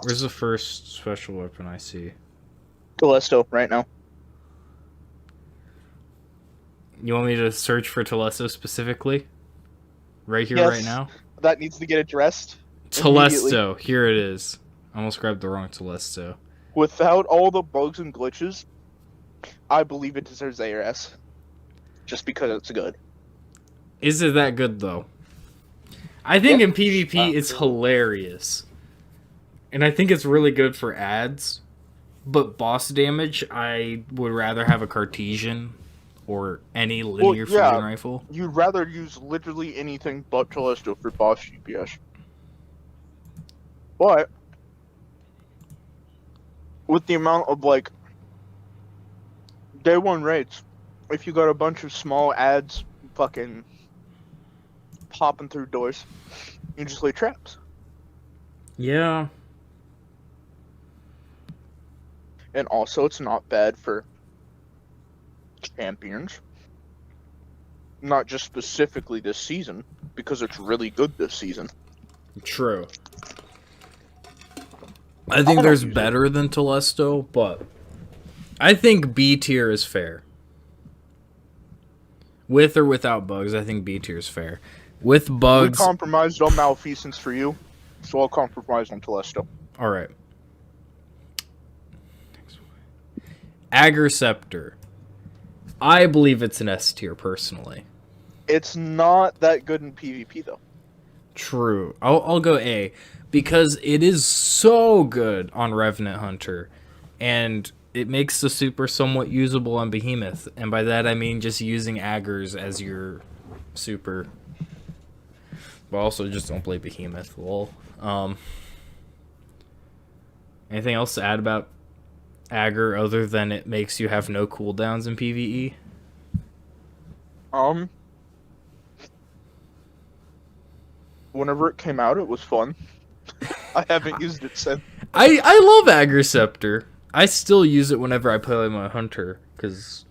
Where's the first special weapon I see? Telesto, right now. You want me to search for Telesto specifically? Right here, right Yes, now? that needs to get addressed immediately. Telesto. Here it is. I almost grabbed the wrong Telesto. Without all the bugs and glitches, I believe it deserves ARS. Just because it's good. Is it that good, though? I think in Yeah. PvP it's hilarious. And I think it's really good for ads. But boss damage, I would rather have a Cartesian or any linear fusion rifle. You'd rather use literally anything but Telesto for boss GPS. But with the amount of like day one raids, if you got a bunch of small ads fucking popping through doors, you just lay traps. Yeah. And also it's not bad for champions. Not just specifically this season, because it's really good this season. True. I think there's better than Telesto, but I think B tier is fair. With or without bugs, I think B tier is fair. With bugs... We compromised on Malfeasance for you, so I'll compromise on Telesto. Alright. Agriceptor. I believe it's an S tier, personally. It's not that good in PvP, though. True. I'll go A. Because it is so good on Revenant Hunter. And it makes the super somewhat usable on Behemoth. And by that I mean just using Aggers as your super. But also just don't play Behemoth. Lol. Anything else to add about Agger other than it makes you have no cooldowns in PvE? Whenever it came out, it was fun. I haven't used it since. I love Agriceptor. I still use it whenever I play my Hunter, because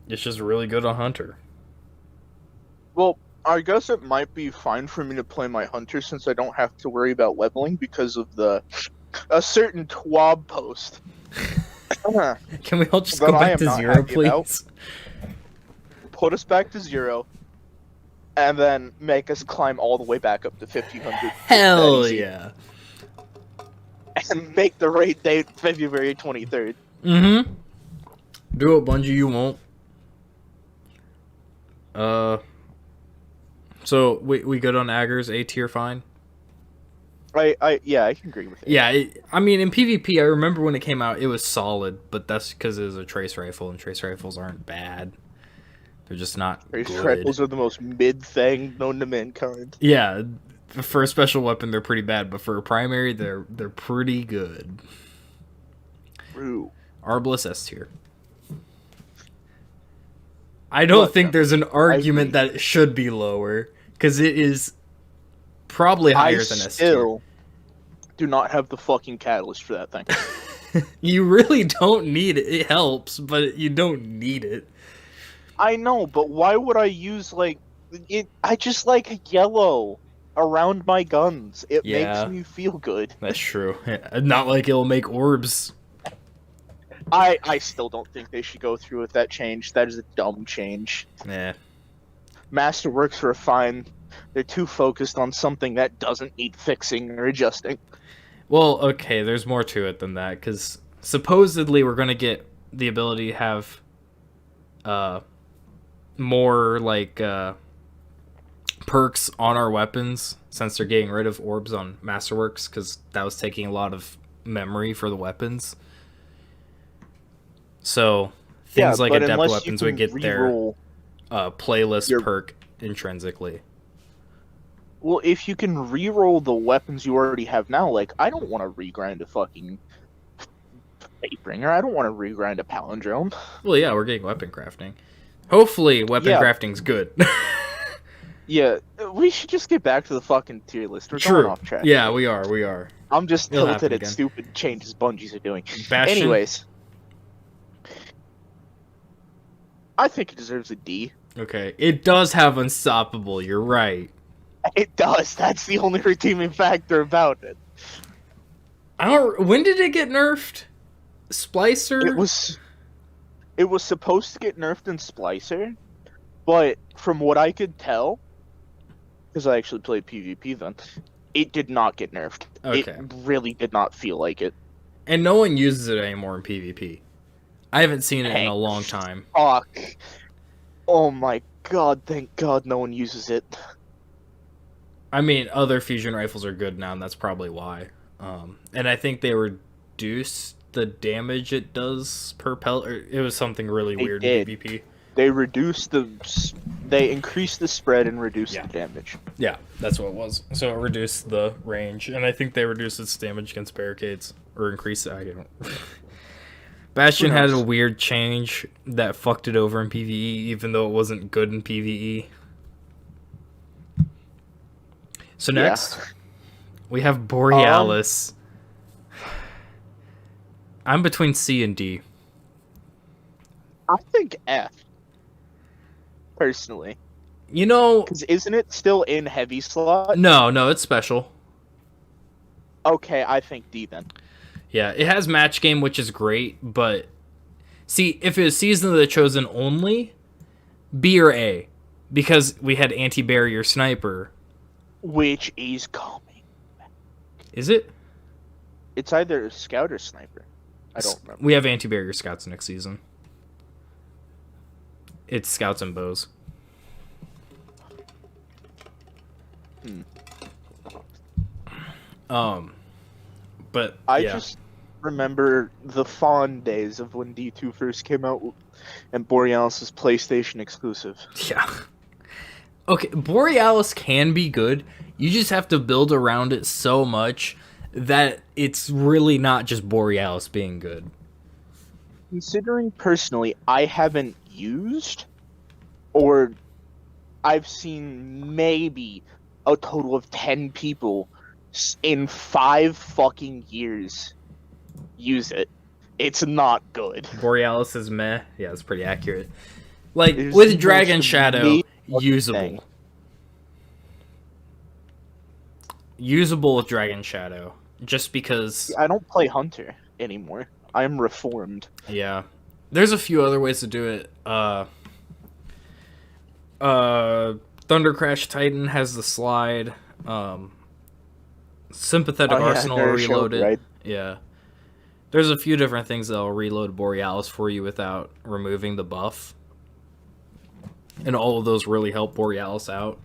it's just really good on Hunter. Well, I guess it might be fine for me to play my Hunter since I don't have to worry about leveling because of a certain TWAB post. Can we all just go back to 0, please? Put us back to 0. And then make us climb all the way back up to 1500. Hell yeah. And make the raid date February 23rd. Mm-hmm. Do it, Bungie, you won't. So, we good on Aggers? A tier fine? Yeah, I can agree with it. Yeah, I mean, in PvP, I remember when it came out, it was solid, but that's because it was a trace rifle, and trace rifles aren't bad. They're just not Trace good. rifles are the most mid thing known to mankind. Yeah, for a special weapon, they're pretty bad, but for a primary, they're pretty good. True. Arbalest S tier. I don't think there's an argument that it should be lower, because it is probably higher than S tier. I still do not have the fucking catalyst for that thing. You really don't need it. It helps, but you don't need it. I know, but why would I use, like... I just like yellow around my guns. It makes me feel good. That's true. Not like it'll make orbs. I still don't think they should go through with that change. That is a dumb change. Yeah. Masterworks are fine. They're too focused on something that doesn't need fixing or adjusting. Well, okay, there's more to it than that, because supposedly we're going to get the ability to have more, like, perks on our weapons, since they're getting rid of orbs on Masterworks, because that was taking a lot of memory for the weapons. So, things like adept weapons would get their playlist perk intrinsically. Well, if you can reroll the weapons you already have now, like, I don't want to regrind a fucking Fatebringer. I don't want to regrind a Palindrome. Well, yeah, we're getting weapon crafting. Hopefully, weapon crafting's good. Yeah, we should just get back to the fucking tier list. We're going off track. Yeah, we are. I'm just tilted at stupid changes Bungies are doing. Bastion. Anyways. I think it deserves a D. Okay, it does have Unstoppable, you're right. It does. That's the only redeeming factor about it. I don't. When did it get nerfed? Splycer. It was supposed to get nerfed in Splycer, but from what I could tell, because I actually played PvP then, it did not get nerfed. Okay. It really did not feel like it. And no one uses it anymore in PvP. I haven't seen it in a Thank long time. Fuck. Oh my god, thank god no one uses it. I mean, other fusion rifles are good now, and that's probably why. And I think they reduced the damage it does per pellet. Or it was something really weird in PvP. They increased the spread and reduced the damage. Yeah, that's what it was. So it reduced the range, and I think they reduced its damage against barricades. Or increased it, I don't... Bastion had a weird change that fucked it over in PvE, even though it wasn't good in PvE. So next, we have Borealis. I'm between C and D. I think F. Personally. You know... Because isn't it still in heavy slot? No, it's special. Okay, I think D then. Yeah, it has match game, which is great, but... See, if it was Season of the Chosen only, B or A. Because we had anti-barrier sniper. Which is coming back. Is it? It's either scout or sniper. I don't remember. We have anti-barrier scouts next season. It's scouts and bows. But I just remember the fond days of when D2 first came out and Borealis was PlayStation exclusive. Yeah. Okay, Borealis can be good. You just have to build around it so much that it's really not just Borealis being good. Considering personally, I haven't used, or I've seen maybe a total of 10 people in 5 fucking years use it. It's not good. Borealis is meh. Yeah, it's pretty accurate. Like, with Dragon Shadow, usable. Usable with Dragon Shadow. Just because... I don't play Hunter anymore. I'm reformed. Yeah. There's a few other ways to do it. Thunder Crash Titan has the slide. Sympathetic Arsenal will reload it. Right? Yeah. There's a few different things that'll reload Borealis for you without removing the buff. And all of those really help Borealis out.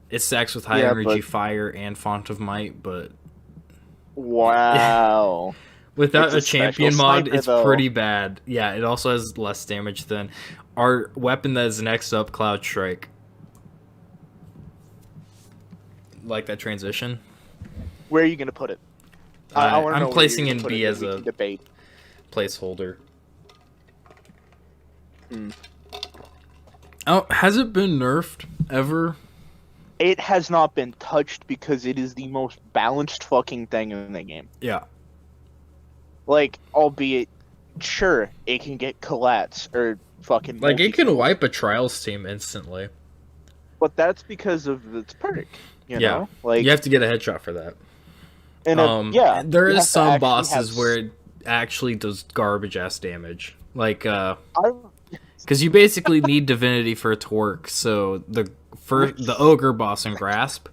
It stacks with high energy fire and Font of Might, but... Wow. Without a champion mod, it's pretty bad. Yeah, it also has less damage than our weapon that is next up, Cloud Strike. Like that transition. Where are you going to put it? I'm placing in B as a placeholder. Oh, has it been nerfed ever? It has not been touched because it is the most balanced fucking thing in the game. Yeah. Like, albeit, sure, it can get collats or fucking... Like, it can wipe a Trials team instantly. But that's because of its perk, you know? Like, you have to get a headshot for that. And there is some bosses where it actually does garbage-ass damage. Like, because you basically need Divinity for it to work, so the Ogre boss in Grasp,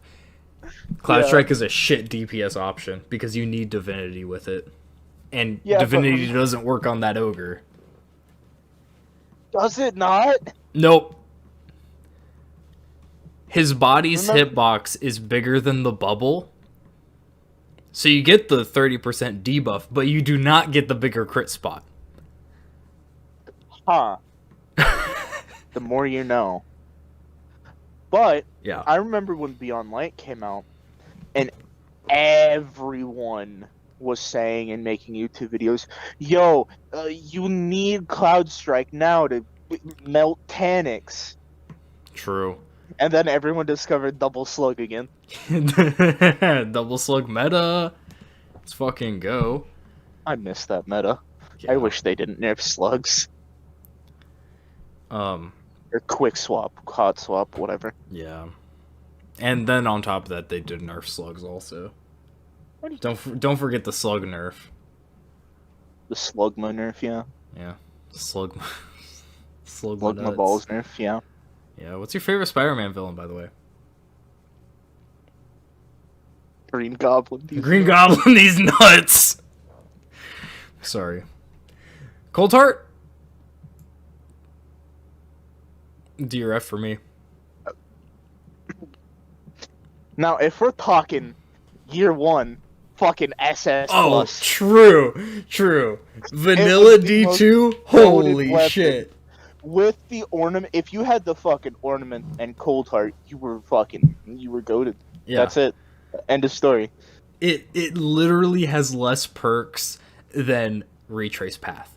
Cloud Strike is a shit DPS option, because you need Divinity with it. And Divinity doesn't work on that Ogre. Does it not? Nope. His body's hitbox is bigger than the bubble. So you get the 30% debuff, but you do not get the bigger crit spot. Huh. The more you know. But, I remember when Beyond Light came out, and everyone was saying and making YouTube videos, yo, you need Cloud Strike now to melt Taniks. True. And then everyone discovered Double Slug again. Double Slug meta. Let's fucking go. I miss that meta. Yeah. I wish they didn't nerf slugs. Or quick swap, hot swap, whatever. Yeah. And then on top of that, they did nerf slugs also. Don't forget the slug nerf. The Slugma nerf, yeah. Yeah, slug. Slugma nuts. balls nerf, yeah. Yeah. What's your favorite Spider-Man villain, by the way? Green Goblin. Green Goblin. These nuts. Sorry. Coldheart. DRF for me. Now, if we're talking year one, fucking SS Oh, plus. true. Vanilla D2. Holy shit. With the ornament, if you had the fucking ornament and Coldheart, you were goated. Yeah. That's it. End of story. It literally has less perks than Retrace Path.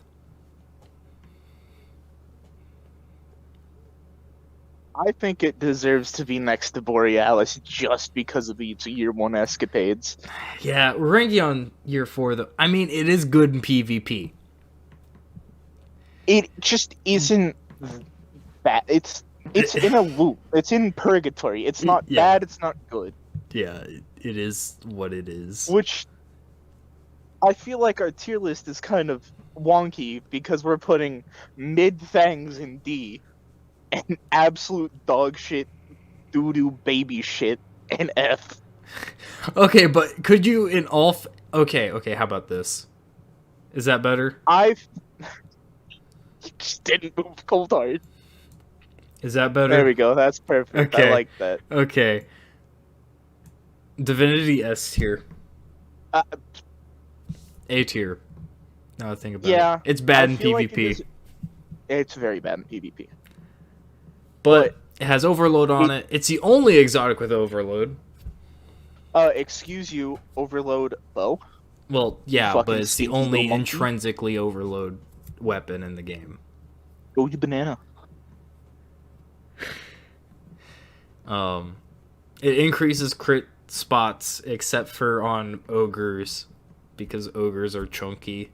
I think it deserves to be next to Borealis just because of its year one escapades. Yeah, we're ranking on year 4 though. I mean, it is good in PvP. It just isn't bad. It's in a loop. It's in purgatory. It's not bad. It's not good. Yeah, it is what it is. Which I feel like our tier list is kind of wonky because we're putting mid things in D and absolute dog shit, doo-doo baby shit in F. Okay, but could you in all... Okay, how about this? Is that better? Just didn't move Coldheart. Is that better? There we go. That's perfect. Okay. I like that. Okay. Divinity S tier. A tier. Now I think about it. It's bad in PvP. It's very bad in PvP. But it has Overload on it. It's the only exotic with Overload. Excuse you, Overload bow? Well, yeah, but it's the only intrinsically Overload weapon in the game. Go you banana. It increases crit spots except for on ogres because ogres are chunky.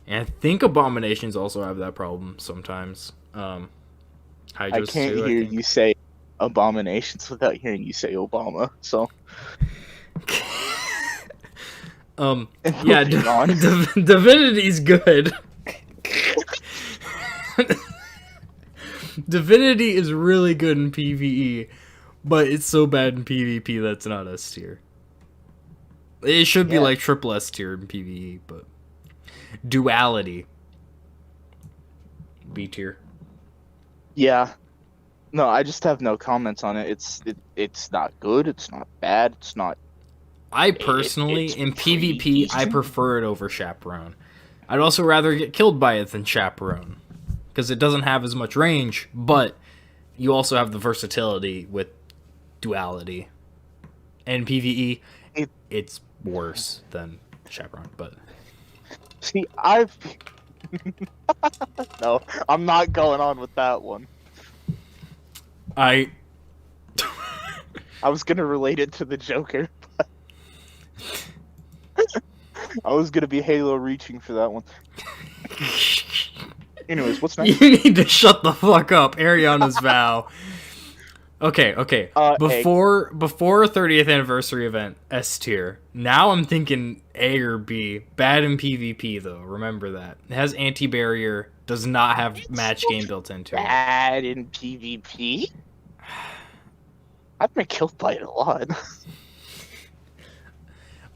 And I think abominations also have that problem sometimes. I can't hear you say abominations without hearing you say Obama, so yeah, Divinity's good. Divinity is really good in PvE, but it's so bad in PvP that's not S tier. It should be like triple S tier in PvE, but duality B tier. Yeah. No, I just have no comments on it. It's not good, it's not bad, it's not... I personally, in PvP, I prefer it over Chaperone. I'd also rather get killed by it than Chaperone, because it doesn't have as much range, but you also have the versatility with duality. And PvE, it's worse than Chaperone, but... See, No, I'm not going on with that one. I was gonna relate it to the Joker, but I was gonna be Halo reaching for that one. Anyways, what's next? You need to shut the fuck up. Ariana's vow. Okay. Before 30th anniversary event, S tier. Now I'm thinking A or B. Bad in PvP though. Remember that. It has anti-barrier. Does not have match game built into it. Bad in PvP? I've been killed by it a lot.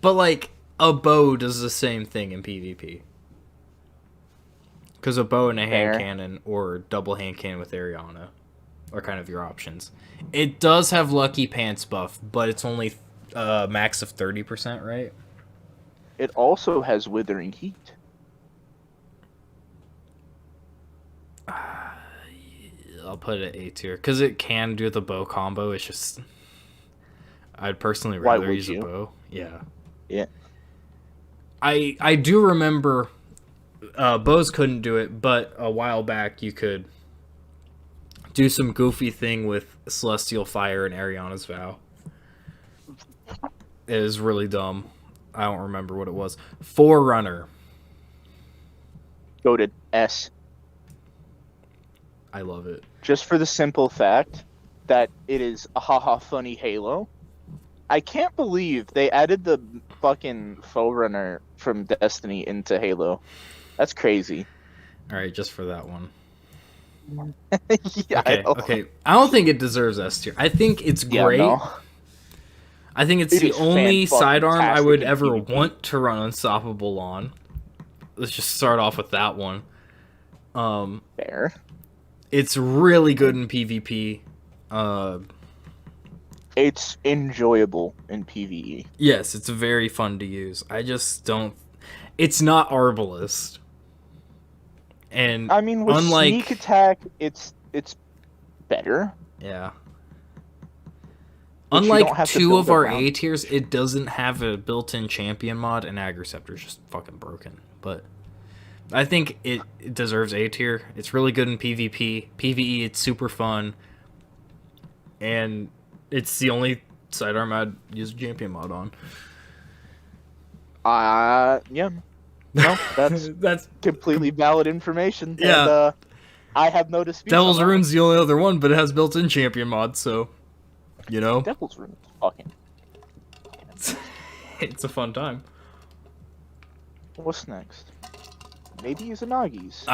But like a bow does the same thing in PvP. Because a bow and a hand cannon or double hand cannon with Ariana are kind of your options. It does have Lucky Pants buff, but it's only max of 30%, right? It also has Withering Heat. I'll put it A tier because it can do the bow combo. It's just I'd personally rather use a bow. Yeah. I do remember bows couldn't do it, but a while back you could do some goofy thing with Celestial Fire and Ariana's Vow. It is really dumb. I don't remember what it was. Forerunner. Goated S. I love it. Just for the simple fact that it is a haha funny Halo, I can't believe they added the fucking Forerunner from Destiny into Halo. That's crazy. All right, just for that one. Yeah, I Okay, know. okay. I don't think it deserves S tier. I think it's Yeah, great. no. I think it's It the is only sidearm I would fan-fucking-tastic in ever PvP. want to run Unstoppable on. Let's just start off with that one. Fair. It's really good in PvP. It's enjoyable in PvE. Yes, it's very fun to use. I just don't. It's not Arbalest. And I mean, with unlike sneak attack, it's better. yeah, Which you don't unlike have to two build of our around. A tiers, it doesn't have a built-in champion mod, and Agriceptor's just fucking broken. But I think it deserves A tier. It's really good in PvP. PvE, it's super fun, and it's the only sidearm I'd use a champion mod on. Yeah. No, that's That's completely valid information. Yeah. And, I have no dispute. Devil's Rune's the only other one, but it has built-in champion mods, so you know Devil's Rune is fucking. it's a fun time. What's next? Maybe Izanagi's.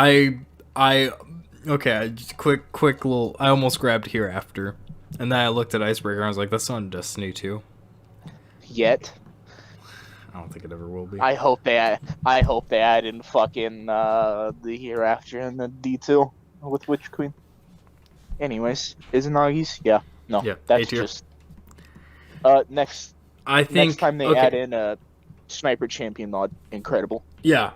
Okay, just quick little. I almost grabbed Hereafter, and then I looked at Icebreaker and I was like, that's not Destiny 2. Yet. I don't think it ever will be. I hope they add in fucking the Hereafter and the D2 with Witch Queen. Anyways, Izanagi's? Yeah. No. Yeah, That's A tier. just next I think next time they okay, add in a sniper champion mod, incredible. Yeah,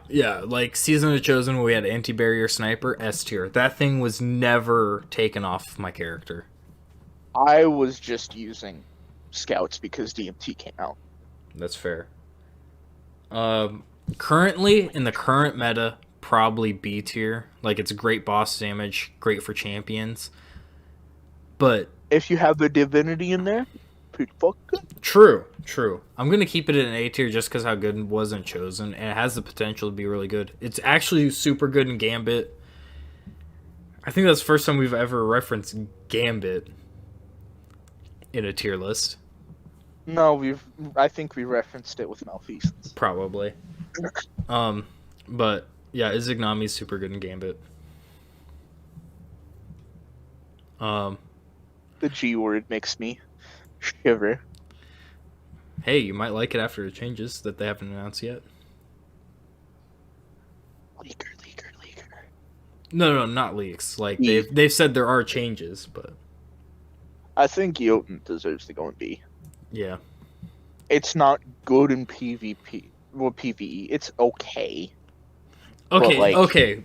like Season of Chosen when we had anti-barrier sniper S tier. That thing was never taken off my character. I was just using scouts because DMT came out. That's fair. Currently in the current meta, probably B tier. Like it's great boss damage, great for champions. But If you have the divinity in there, pretty fucking good. true. I'm gonna keep it in A tier just because how good it was in Chosen, and it has the potential to be really good. It's actually super good in Gambit. I think that's the first time we've ever referenced Gambit in a tier list. No, I think we referenced it with Malfeasance. Probably. But yeah, Izugnami's super good in Gambit. The G word makes me shiver. Hey, you might like it after it changes that they haven't announced yet. Leaker. No, not leaks. Like E. they've said there are changes, but I think Jotun deserves to go in B. yeah. It's not good in PvP. Well, PvE. It's okay. Okay, like- okay.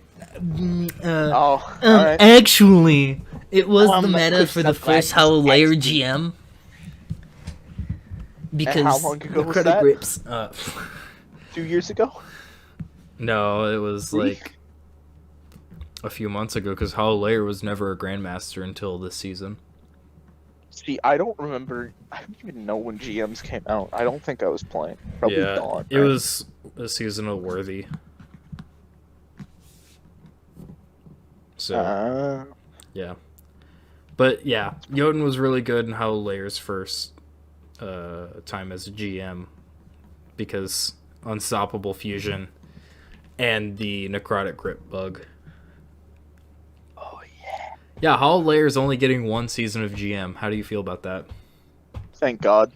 Alright. Actually, it was the Quick meta for the step first back. Hollow Layer GM. Because how long ago the was credit that? grips. 2 years ago? No, it was Really? like a few months ago because Hollow Layer was never a Grandmaster until this season. See, I don't remember. I don't even know when GMs came out. I don't think I was playing. Probably Yeah, Dawn. it right? was a season of Worthy. So yeah, but yeah, Jotun was really good in Hollow Layer's first time as a GM because Unstoppable Fusion and the Necrotic Grip bug. Oh yeah. Yeah, Hollow Layer is only getting one season of GM. How do you feel about that? Thank God.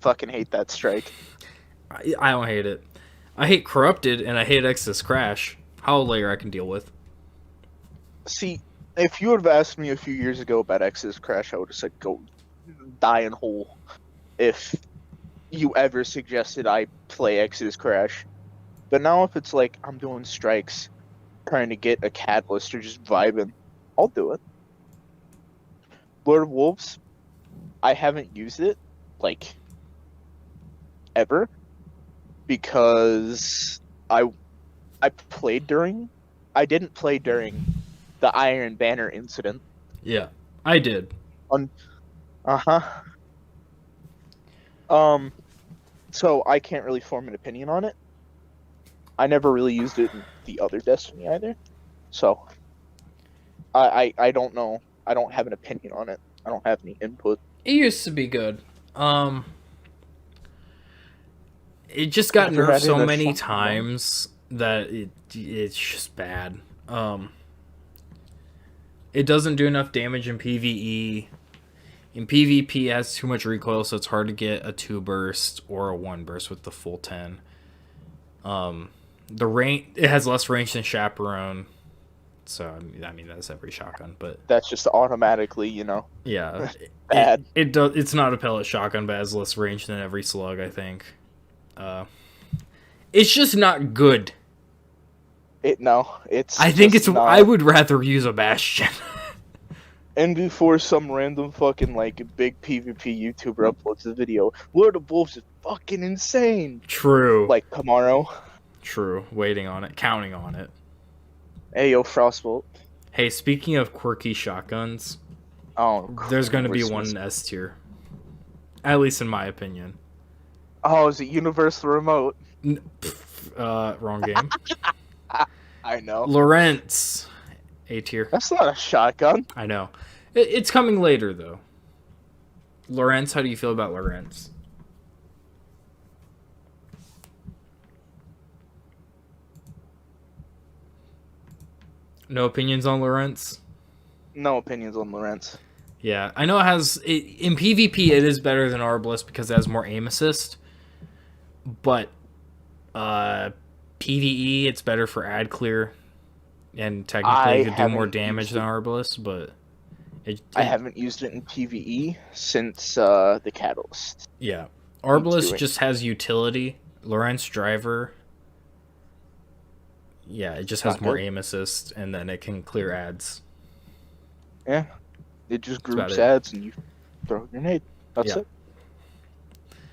Fucking hate that strike. I don't hate it. I hate Corrupted and I hate Exodus Crash. Hollow Layer I can deal with. See, if you would have asked me a few years ago about Exodus Crash, I would have said go die in hole. If you ever suggested I play Exodus Crash. But now if it's like I'm doing strikes, trying to get a catalyst or just vibing, I'll do it. Lord of Wolves, I haven't used it, like, ever. Because I didn't play during the Iron Banner incident. Yeah, I did. So I can't really form an opinion on it. I never really used it in the other Destiny either. So I don't know. I don't have an opinion on it. I don't have any input. It used to be good. it just got Never nerfed had so a many shotgun. times that it's just bad. It doesn't do enough damage in PvE. In PvP, it has too much recoil, so it's hard to get a 2 burst or a 1 burst with the full 10. The range, it has less range than Chaperone, so I mean that's every shotgun, but That's just automatically, you know. yeah, Bad. It does. It's not a pellet shotgun, but it has less range than every slug, I think. It's just not good. I I would rather use a Bastion. And before some random fucking like big PvP YouTuber uploads a video, Lord of Wolves is fucking insane. True. Like tomorrow. True. Waiting on it. Counting on it. Hey yo, Frostbolt. Hey, speaking of quirky shotguns, there's going to be one in S tier. At least in my opinion. Oh, is it Universal Remote? Wrong game. I know. Lawrence. A tier. That's not a shotgun. I know. It's coming later, though. Lawrence, how do you feel about Lawrence? No opinions on Lawrence? No opinions on Lawrence. Yeah, I know it has... in PvP, it is better than Arbalest because it has more aim assist. But PvE, it's better for ad clear. And technically, it could do more damage than Arbalest, but... I haven't used it in PvE since the Catalyst. Yeah. Arbalest just has utility. Lawrence Driver... Yeah, it just has more aim assist, and then it can clear ads. Yeah. It just groups ads, and you throw a grenade. That's it.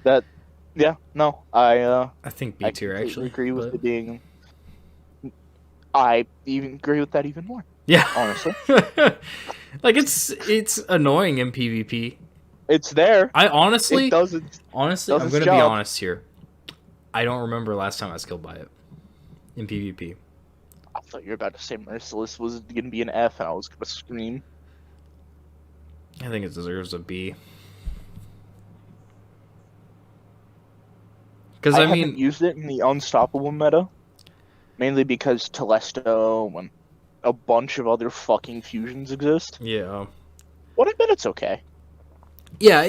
That... Yeah, no, I think B tier actually agree with it being. I even agree with that even more. Yeah, honestly, like it's annoying in PvP. It's there. I honestly, it doesn't. Honestly, I'm gonna be honest here. I don't remember last time I was killed by it in PvP. I thought you were about to say Merciless was gonna be an F, and I was gonna scream. I think it deserves a B. Because I haven't used it in the Unstoppable meta, mainly because Telesto and a bunch of other fucking fusions exist. Yeah. But I bet it's okay. Yeah,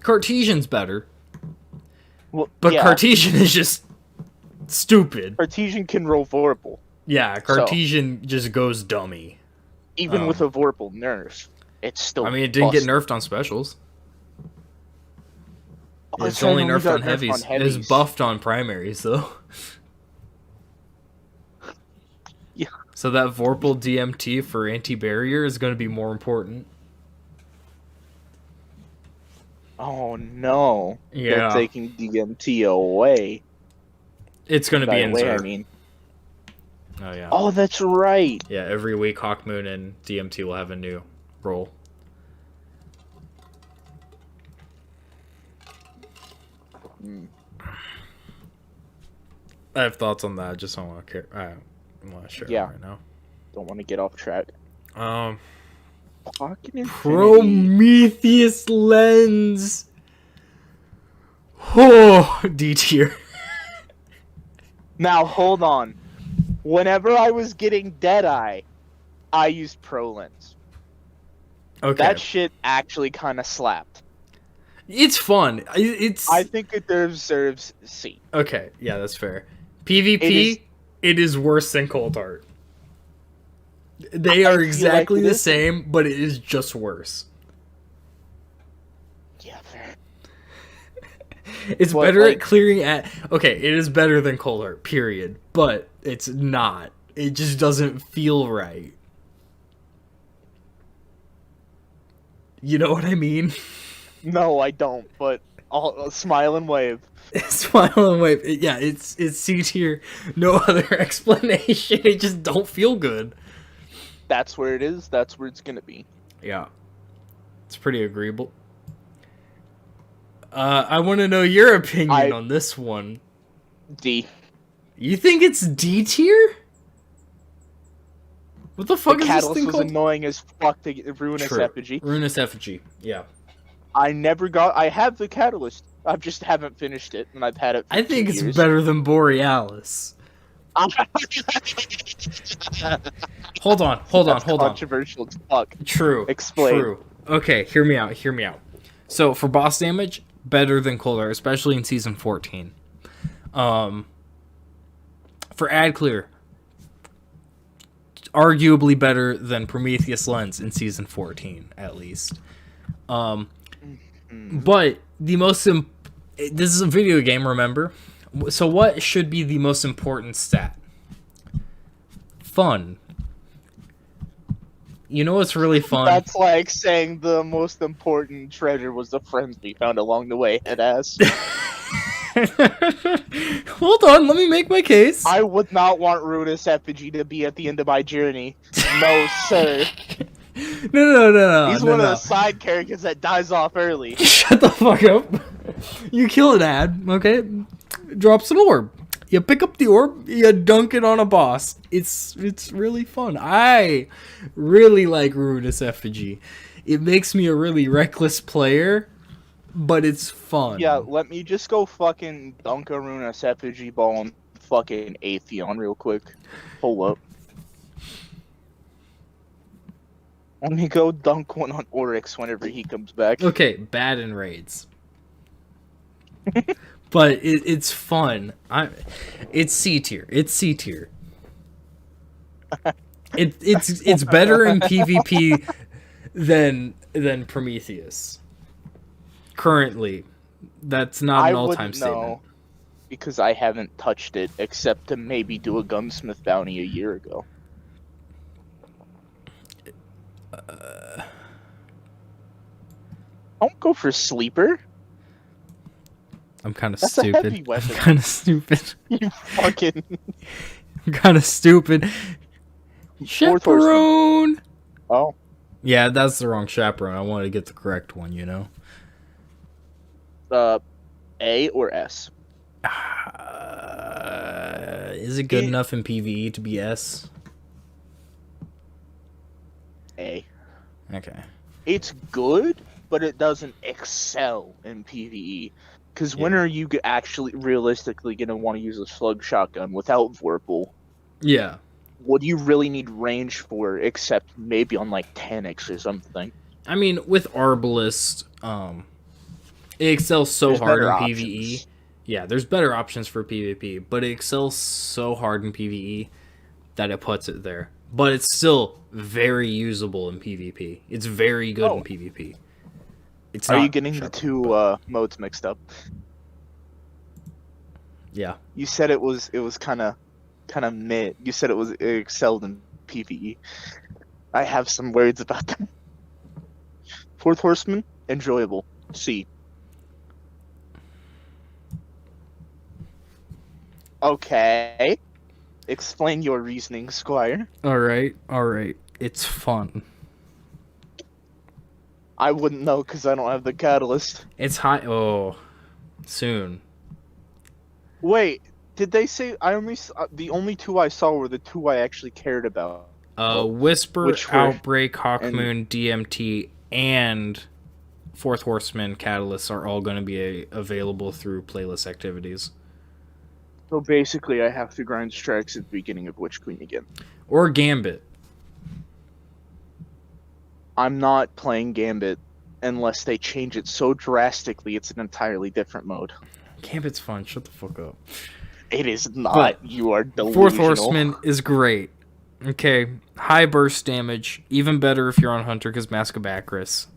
Cartesian's better. Well, but Cartesian is just stupid. Cartesian can roll Vorpal. Yeah, Cartesian just goes dummy. Even with a Vorpal nerf, it's still. I mean, it didn't get nerfed on specials. It's only nerfed on heavies. It is buffed on primaries, though. Yeah. So that Vorpal DMT for anti-barrier is going to be more important. Oh, no. Yeah. They're taking DMT away. It's going to be in Zerg. I mean. Oh, yeah. Oh, that's right. Yeah, every week Hawkmoon and DMT will have a new role. I have thoughts on that. I just don't want to care. I want to share it right now. Don't want to get off track. Prometheus Lens. Oh, D tier. Now hold on. Whenever I was getting Deadeye, I used Pro Lens. Okay. That shit actually kind of slapped. It's fun. I think it deserves C. Okay, yeah, that's fair. PvP, it is worse than Coldheart. They are exactly the same, but it is just worse. Yeah, fair. It's better at clearing at... Okay, it is better than Coldheart, period. But it's not. It just doesn't feel right. You know what I mean? No, I don't, but I'll smile and wave. Smile and wave. Yeah, it's C tier. No other explanation. It just don't feel good. That's where it is. That's where it's gonna be. Yeah. It's pretty agreeable. I want to know your opinion on this one. D. You think it's D tier? What the fuck is this thing called? The Catalyst was annoying as fuck to get Ruinous Effigy. Ruinous Effigy, yeah. I have the Catalyst. I just haven't finished it, and I've had it for I think 2 it's years. better than Borealis. Hold on. That's controversial as fuck. True. Explain. True. Okay, hear me out. So for boss damage, better than Coldheart, especially in season 14. For ad clear, arguably better than Prometheus Lens in season 14, at least. But the most this is a video game, remember? So what should be the most important stat? Fun. You know what's really fun? That's like saying the most important treasure was the friends we found along the way, headass. Hold on, let me make my case. I would not want Ruinous Effigy to be at the end of my journey. No, sir. No. He's one of the side characters that dies off early. Shut the fuck up. You kill an ad, okay? Drops an orb. You pick up the orb, you dunk it on a boss. It's really fun. I really like Ruinous Effigy. It makes me a really reckless player, but it's fun. Yeah, let me just go fucking dunk a Ruinous Effigy ball on fucking Atheon real quick. Hold up. Let me go dunk one on Oryx whenever he comes back. Okay, bad in raids. But it's fun. It's C tier. It's C tier. It's better in PvP than Prometheus. Currently, that's not an all-time statement. Because I haven't touched it except to maybe do a gunsmith bounty a year ago. Don't go for sleeper. I'm kind of That's stupid. a heavy weapon. I'm kind of stupid. You fucking. I'm kind of stupid. Chaperone. Oh. Yeah, that's the wrong Chaperone. I wanted to get the correct one, you know. A or S? Is it good enough in PvE to be S? A. Okay. It's good, but it doesn't excel in PvE. Because when are you actually realistically going to want to use a slug shotgun without Vorpal? Yeah. What do you really need range for, except maybe on like 10x or something? I mean, with Arbalest, it excels so hard in PvE. Yeah, there's better options for PvP, but it excels so hard in PvE that it puts it there. But it's still very usable in PvP. It's very good in PvP. Are you getting the two modes mixed up? Yeah. You said it was kind of mid. You said it excelled in PvE. I have some words about that. Fourth Horseman, enjoyable. C. Okay. Explain your reasoning, Squire. All right. It's fun. I wouldn't know because I don't have the catalyst. It's high. Oh, soon. Wait, did they say the only two I saw were the two I actually cared about? Whisper, Outbreak, Hawkmoon, DMT, and Fourth Horseman catalysts are all going to be available through playlist activities. So basically, I have to grind strikes at the beginning of Witch Queen again. Or Gambit. I'm not playing Gambit unless they change it so drastically it's an entirely different mode. Gambit's fun. Shut the fuck up. It is not. But you are delusional. Fourth Horseman is great. Okay. High burst damage. Even better if you're on Hunter because Mask of Bacchus.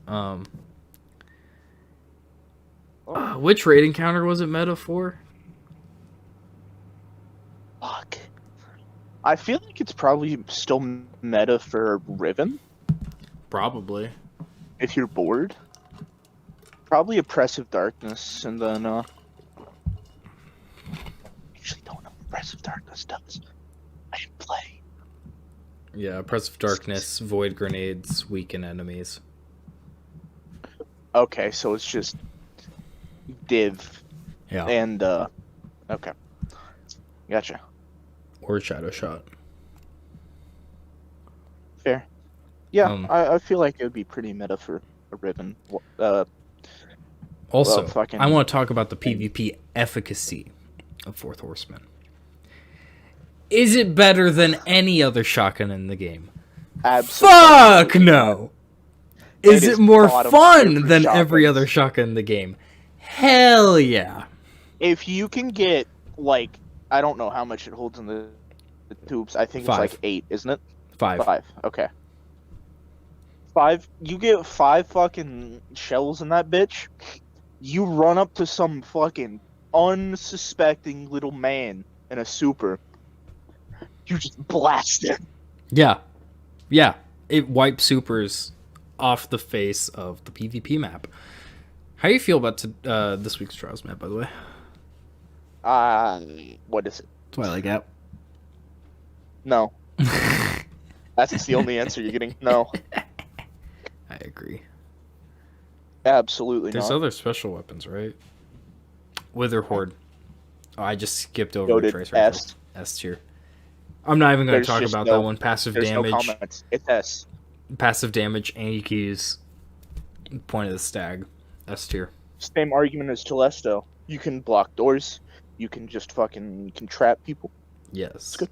Which raid encounter was it meta for? Fuck. I feel like it's probably still meta for Riven. Probably. If you're bored. Probably Oppressive Darkness, and then, I actually don't know what Oppressive Darkness does. I should play. Yeah, Oppressive Darkness, Void Grenades, weaken enemies. Okay, so it's just Div. Yeah. And, okay. Gotcha. Or Shadow Shot. Also, fucking- I want to talk about the PvP efficacy of Fourth Horseman. Is it better than any other shotgun in the game? Absolutely. Fuck no! Is It it is more bottom fun tier for than every shotguns. other shotgun in the game? Hell yeah! If you can get, like, I don't know how much it holds in the tubes. I think 5. it's like 8, isn't it? 5. 5. Okay. 5. You get 5 fucking shells in that bitch. You run up to some fucking unsuspecting little man in a super. You just blast him. Yeah. Yeah. It wipes supers off the face of the PvP map. How do you feel about this week's Trials map, by the way? What is it? Twilight Gap. No. That's the only answer you're getting. No. I agree. Absolutely There's not. other special weapons, right? Witherhoard. Oh, I just skipped over Goated Trace S. Rifle. S tier. I'm not even going There's to talk just about no- that one. Passive There's damage. no comments. It's S. Passive damage, and you can use Point of the Stag. S tier. Same argument as Telesto. You can block doors. You can just fucking trap people. Yes. good.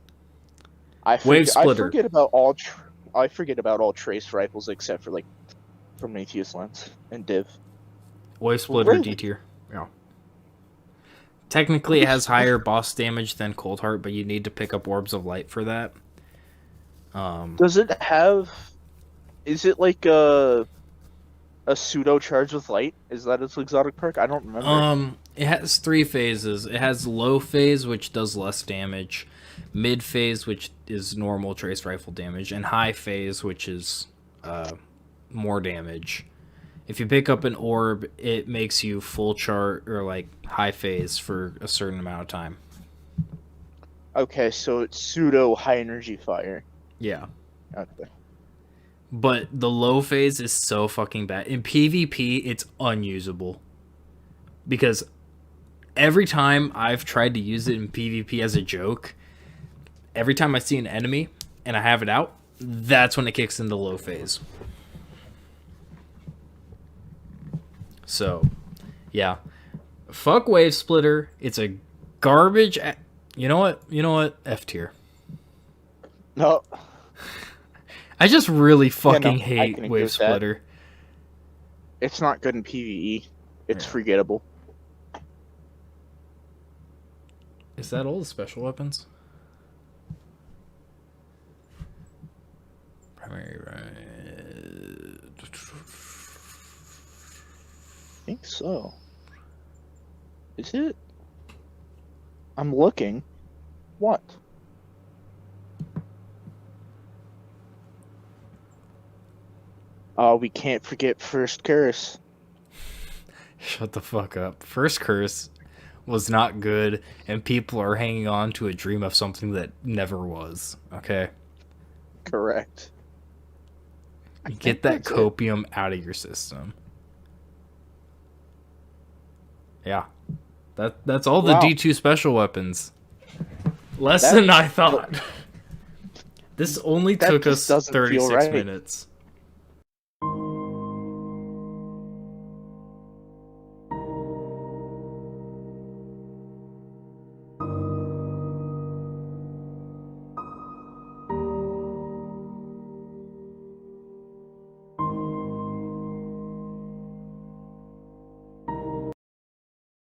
I Wavesplitter. I forget about all trace rifles except for like Prometheus Lens and Div. Wavesplitter Really? D tier. Yeah. Technically, it has higher boss damage than Coldheart, but you need to pick up Orbs of Light for that. Does it have? Is it like a pseudo charge with light? Is that its exotic perk? I don't remember. It has 3 phases. It has low phase, which does less damage, mid phase, which is normal trace rifle damage, and high phase, which is more damage. If you pick up an orb, it makes you full chart or like high phase for a certain amount of time. Okay, so it's pseudo high energy fire. Yeah. Okay. But the low phase is so fucking bad. In PvP, it's unusable. Because every time I've tried to use it in PvP as a joke, every time I see an enemy and I have it out, that's when it kicks into low phase. So, yeah. Fuck Wavesplitter. It's a garbage... You know what? You know what? F tier. No. I just really fucking I hate can agree with that. Wavesplitter. It's not good in PvE. It's Yeah. forgettable. Is that all the special weapons? Primary right. I think so. Is it? I'm looking. What? Oh, we can't forget First Curse. Shut the fuck up. First Curse was not good, and people are hanging on to a dream of something that never was. Okay? Correct. Get that that's it. copium out of your system. Yeah. That's all the Wow. D2 special weapons. Less That- than I thought. This only that took just us doesn't feel 36 right. minutes.